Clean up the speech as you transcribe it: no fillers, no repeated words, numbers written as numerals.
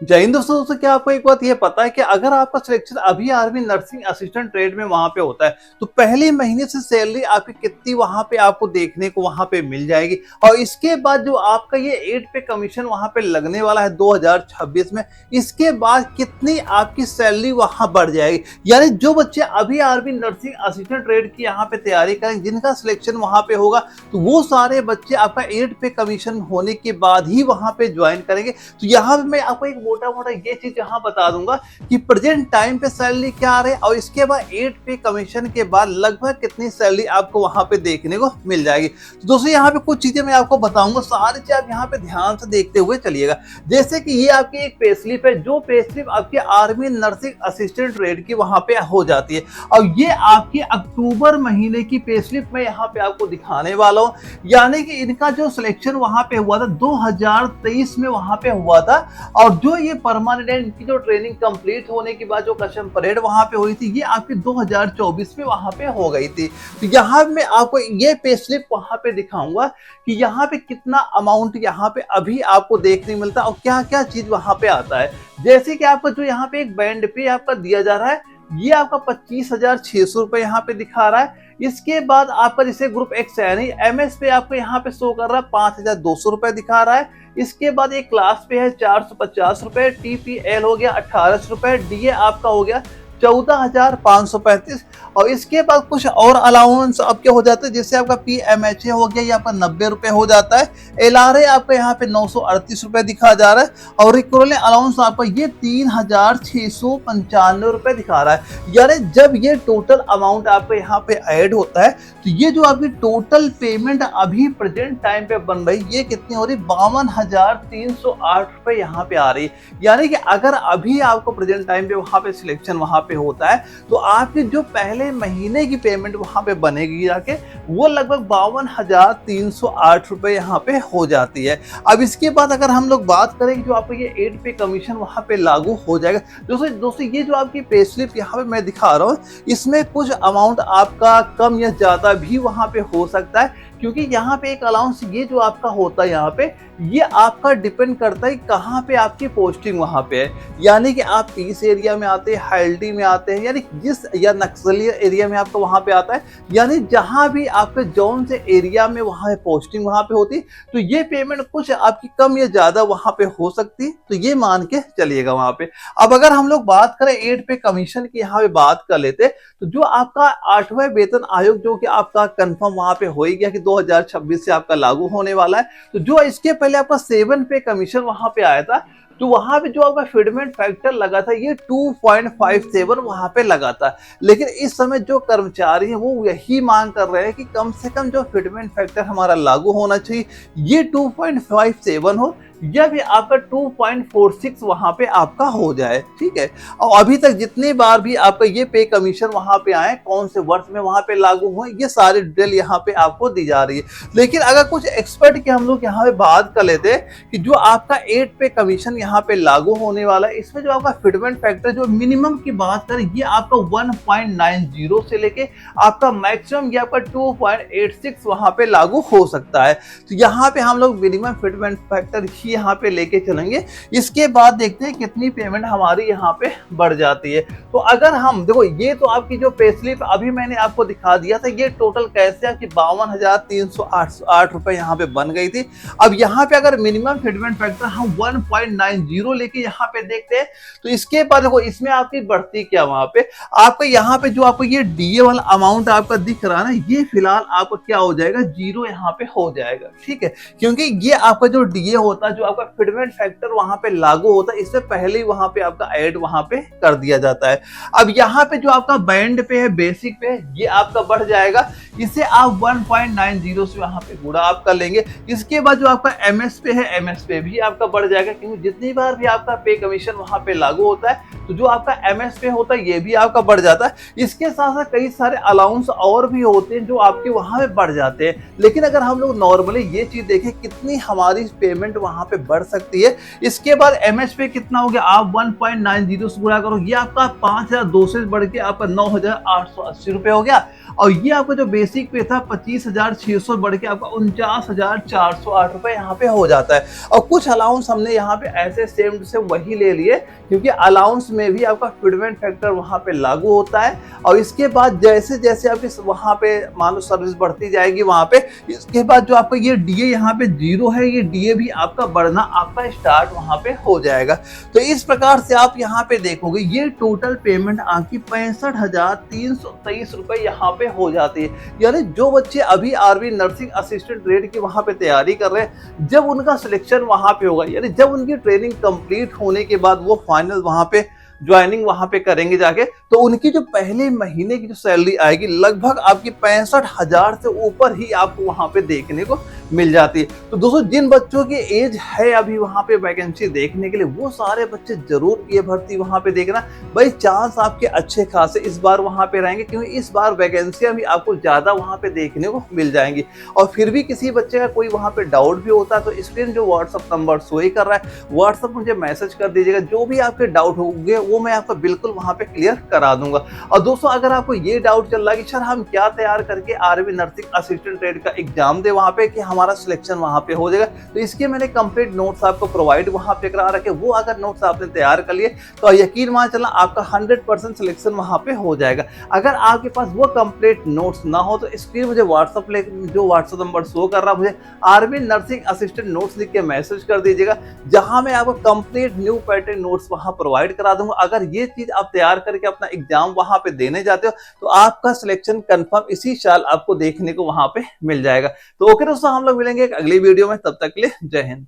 जय हिंद दोस्तों। क्या आपको एक बात ये पता है कि अगर आपका सिलेक्शन अभी आर्मी नर्सिंग असिस्टेंट ट्रेड में वहां पे होता है तो पहले महीने से सैलरी आपकी कितनी वहां पे आपको देखने को वहां पे मिल जाएगी। और इसके बाद जो आपका ये 8 पे कमीशन वहां पे लगने वाला है 2026 में, इसके बाद कितनी आपकी सैलरी वहां बढ़ जाएगी। यानी जो बच्चे अभी आर्मी नर्सिंग असिस्टेंट ट्रेड की यहाँ पे तैयारी करेंगे, जिनका सिलेक्शन वहां पे होगा, तो वो सारे बच्चे आपका 8 पे कमीशन होने के बाद ही वहां पे ज्वाइन करेंगे। तो यहाँ पे मैं आपको एक मोटा मोटा ये चीज यहाँ बता दूंगा कि प्रेजेंट टाइम पे सैलरी क्या आ रही है और इसके बाद 8 पे कमीशन के बाद लगभग कितनी सैलरी आपको वहां पे देखने को मिल जाएगी। तो दोस्तों यहाँ पे कुछ चीजें मैं आपको बताऊंगा, सारी चीज आप यहाँ पे ध्यान से देखते हुए चलिएगा। जैसे कि ये आपकी एक पे स्लिप है, जो पे स्लिप आपकी आर्मी नर्सिंग असिस्टेंट ट्रेड की वहां पे हो जाती है। और ये आपकी अक्टूबर महीने की पे स्लिप मैं यहाँ पे आपको दिखाने वाला हूँ। यानी कि इनका जो सिलेक्शन वहां पे हुआ था 2023 में वहां पे हुआ था, और जो ये परमानेंट की जो ट्रेनिंग कंप्लीट होने के बाद जो कसम परेड वहां पे हुई थी, ये आपकी 2024 में वहां पे हो गई थी। तो यहाँ मैं आपको ये पे स्लिप वहां पे दिखाऊंगा कि यहाँ पे कितना अमाउंट यहाँ पे अभी आपको देखने मिलता है और क्या क्या चीज वहां पे आता है। जैसे कि आपका जो यहाँ पे एक बैंड पे आपका दिया जा रहा है, ये आपका 25,600 रुपए यहाँ पे दिखा रहा है। इसके बाद आपका जैसे ग्रुप एक्स यानी एमएस पे आपको यहाँ पे शो कर रहा है 5,200 रुपए दिखा रहा है। इसके बाद एक क्लास पे है 450 रुपए, टीपीएल हो गया 1800 रुपए, डीए आपका हो गया 14,535। और इसके बाद कुछ और अलाउंस आपके हो जाते हैं, जैसे आपका पीएमएचए हो गया, ये आपका 90 रुपए हो जाता है। एलआरए आपका यहाँ पे 938 रुपए दिखा जा रहा है। और रिक्रोल अलाउंस आपका ये 3,695 रुपए दिखा रहा है। यानी जब ये टोटल अमाउंट आपका यहाँ पे ऐड होता है तो ये जो आपकी टोटल पेमेंट अभी प्रेजेंट टाइम पे बन रही, ये कितनी हो रही, 52,308 रुपए यहाँ पे आ रही है। यानी कि अगर अभी आपको प्रेजेंट टाइम पे वहां पे सिलेक्शन वहां पे होता है तो आपकी जो पहले महीने की पेमेंट वहां पे बनेगी जाके, वो लगभग 52,308 रुपए यहाँ पे हो जाती है। अब इसके बाद अगर हम लोग बात करें जो आपको ये 8 पे कमीशन वहां पे लागू हो जाएगा, दोस्तों ये जो आपकी पे स्लिप यहाँ पे मैं दिखा रहा हूँ, इसमें कुछ अमाउंट आपका कम या ज्यादा भी वहां पे हो सकता है, क्योंकि यहाँ पे एक अलाउंस ये जो आपका होता है यहाँ पे, ये आपका डिपेंड करता है कहाँ पे आपकी पोस्टिंग वहां पे है। यानी कि आप इस एरिया में आते हैं, हेल्डी में आते हैं, यानी जिस या नक्सली एरिया में आपका वहां पे आता है, यानी जहां भी आपके जोन से एरिया में वहां पोस्टिंग वहां पे होती, तो ये पेमेंट कुछ आपकी कम या ज्यादा वहां पे हो सकती, तो ये मान के चलिएगा वहां पे। अब अगर हम लोग बात करें 8 पे कमीशन की यहाँ पे बात कर लेते, तो जो आपका 8वां वेतन आयोग जो कि आपका कंफर्म वहां पे हो ही गया कि 2026 से आपका लागू होने वाला है, तो जो इसके पहले आपका 7 पे कमीशन वहां पे आया था, तो वहां पे जो आपका फिटमेंट फैक्टर लगा था ये 2.57 वहां पे लगा था। लेकिन इस समय जो कर्मचारी हैं वो यही मांग कर रहे हैं कि कम से कम जो फिटमेंट फैक्टर हमारा लागू होना चाहिए ये 2.57 हो, या भी आपका 2.46 वहां पे आपका हो जाए, ठीक है। और अभी तक जितनी बार भी आपका ये पे कमीशन वहां पे आए, कौन से वर्ष में वहां पे लागू हुए, ये सारी डिटेल यहाँ पे आपको दी जा रही है। लेकिन अगर कुछ एक्सपर्ट की हम लोग यहाँ पे बात कर लेते हैं कि जो आपका 8 पे कमीशन यहाँ पे लागू होने वाला है, इसमें जो आपका फिटमेंट फैक्टर जो मिनिमम की बात करें, ये आपका 1.90 से लेके आपका मैक्सिमम ये आपका 2.86 वहां पे लागू हो सकता है। तो यहाँ पे हम लोग मिनिमम फिटमेंट फैक्टर ही यहाँ पे लेके चलेंगे। इसके बाद देखते हैं कितनी पेमेंट हमारी यहाँ पे बढ़ जाती है। तो अगर हम देखो, ये तो आपकी जो पे स्लिप अभी मैंने आपको दिखा दिया था, ये टोटल कैसे आपकी 52,308 रुपए यहाँ पे बन गई थी। अब यहाँ पे अगर मिनिमम फिटमेंट फैक्टर हम 1.90 लेके यहाँ पे देखते हैं, तो इसके बाद देखो इसमें आपकी बढ़ती क्या, वहां पे आपका यहाँ पे जो आपको ये डीए वाला अमाउंट आपका दिख रहा है ना, ये फिलहाल आपको क्या हो जाएगा, जीरो यहाँ पे हो जाएगा, ठीक है। क्योंकि ये आपका जो डीए होता है, जो आपका फिटमेंट फैक्टर वहां पे लागू होता है, इससे पहले ही वहां पे आपका ऐड वहां पे कर दिया जाता है। अब यहाँ पे जो आपका बैंड पे है, बेसिक पे, ये आपका बढ़ जाएगा, इसे आप 1.90 से वहां पे गुणा आप कर लेंगे। इसके बाद जो आपका एमएस पे है, एमएस पे भी आपका बढ़ जाएगा, क्योंकि जितनी बार भी आपका पे कमीशन वहां पे लागू होता है, तो जो आपका एमएस पे होता है ये भी आपका बढ़ जाता है। इसके साथ साथ कई सारे अलाउंस और भी होते हैं जो आपके वहां पे बढ़ जाते हैं। लेकिन अगर हम लोग नॉर्मली ये चीज देखें कितनी हमारी पेमेंट वहां पे बढ़ सकती है, इसके बाद एमएस पे कितना हो गया, आप 1.90 से गुणा करो, ये आपका 5,200 से बढ़ के आपका 9,880 रुपए हो गया। और ये आपका जो बेसिक पे था 25,600 बढ़ के आपका 49,408 रुपए यहाँ पे हो जाता है। और कुछ अलाउंस हमने यहाँ पे ऐसे सेम से वही ले लिए, क्योंकि अलाउंस में भी आपका फिटमेंट फैक्टर वहाँ पे लागू होता है। और इसके बाद जैसे जैसे आपकी वहाँ पे मान लो सर्विस बढ़ती जाएगी वहाँ पे, इसके बाद जो आपका ये डीए यहाँ पे 0 है, ये डीए भी आपका बढ़ना आपका स्टार्ट वहाँ पे हो जाएगा। तो इस प्रकार से आप यहाँ पे देखोगे ये टोटल पेमेंट आपकी 65,323 रुपए यहाँ पे हो जाती है। यानी जो बच्चे अभी आरबी नर्सिंग असिस्टेंट ग्रेड की वहाँ पे तैयारी कर रहे हैं, जब उनका सिलेक्शन वहाँ पे होगा, यानी जब उनकी ट्रेनिंग कंप्लीट होने के बाद वो फाइनल वहाँ पे ज्वाइनिंग वहां पे करेंगे जाके, तो उनकी जो पहले महीने की जो सैलरी आएगी लगभग आपकी 65,000 से ऊपर ही आपको वहां पे देखने को मिल जाती है। तो दोस्तों जिन बच्चों की एज है अभी वहां पे वैकेंसी देखने के लिए, वो सारे बच्चे जरूर ये भर्ती वहां पे देखना भाई, चांस आपके अच्छे खासे इस बार वहां पे रहेंगे, क्योंकि इस बार वैकेंसियां भी आपको ज्यादा वहां पे देखने को मिल जाएंगी। और फिर भी किसी बच्चे का कोई वहां पे डाउट भी होता है तो स्क्रीन जो व्हाट्सअप नंबर शो ही कर रहा है, व्हाट्सअप मुझे मैसेज कर दीजिएगा, जो भी आपके डाउट होंगे वो मैं आपको बिल्कुल वहां पे क्लियर करा दूंगा। और दोस्तों अगर आपको ये डाउट चल रहा है कि सर हम क्या तैयार करके आरबी नर्सिंग असिस्टेंट ट्रेड का एग्जाम दे वहां पे कि हमारा सिलेक्शन वहां पे हो जाएगा, तो इसके मैंने कंप्लीट नोट्स आपको प्रोवाइड वहां पे करा रखे। वो अगर नोट्स आपने तैयार कर लिए तो यकीन मान चलना आपका 100% सिलेक्शन वहां पे हो जाएगा। अगर आपके पास वो कंप्लीट नोट्स ना हो तो स्क्रीन मुझे व्हाट्सअप नंबर शो कर रहा है, मुझे आरबी नर्सिंग असिस्टेंट नोट्स लिख के मैसेज कर दीजिएगा, जहां मैं आपको कंप्लीट न्यू पैटर्न नोट्स वहां प्रोवाइड करा दूंगा। अगर ये चीज आप तैयार करके अपना एग्जाम वहां पे देने जाते हो तो आपका सिलेक्शन कंफर्म इसी साल आपको देखने को वहां पे मिल जाएगा। तो ओके दोस्तों, हम लोग मिलेंगे एक अगली वीडियो में, तब तक के लिए जय हिंद।